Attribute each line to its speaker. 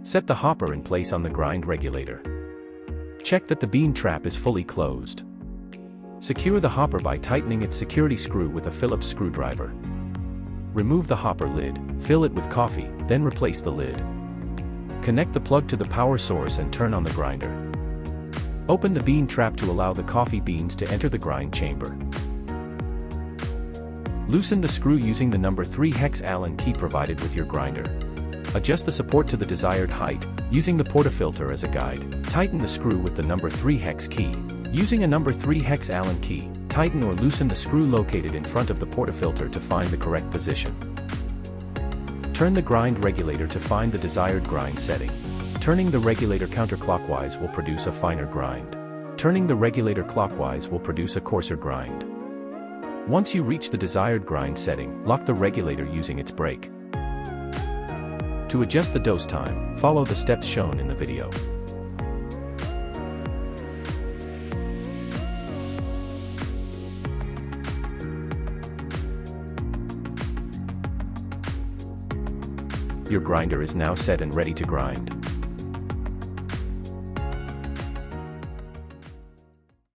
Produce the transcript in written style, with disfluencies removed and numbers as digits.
Speaker 1: Set the hopper in place on the grind regulator. Check that the bean trap is fully closed. Secure the hopper by tightening its security screw with a Phillips screwdriver. Remove the hopper lid, fill it with coffee, then replace the lid. Connect the plug to the power source and turn on the grinder. Open the bean trap to allow the coffee beans to enter the grind chamber. Loosen the screw using the number 3 hex Allen key provided with your grinder. Adjust the support to the desired height, using the portafilter as a guide. Tighten the screw with the number 3 hex key. Using a number 3 hex Allen key, tighten or loosen the screw located in front of the portafilter to find the correct position. Turn the grind regulator to find the desired grind setting. Turning the regulator counterclockwise will produce a finer grind. Turning the regulator clockwise will produce a coarser grind. Once you reach the desired grind setting, lock the regulator using its brake. To adjust the dose time, follow the steps shown in the video. Your grinder is now set and ready to grind.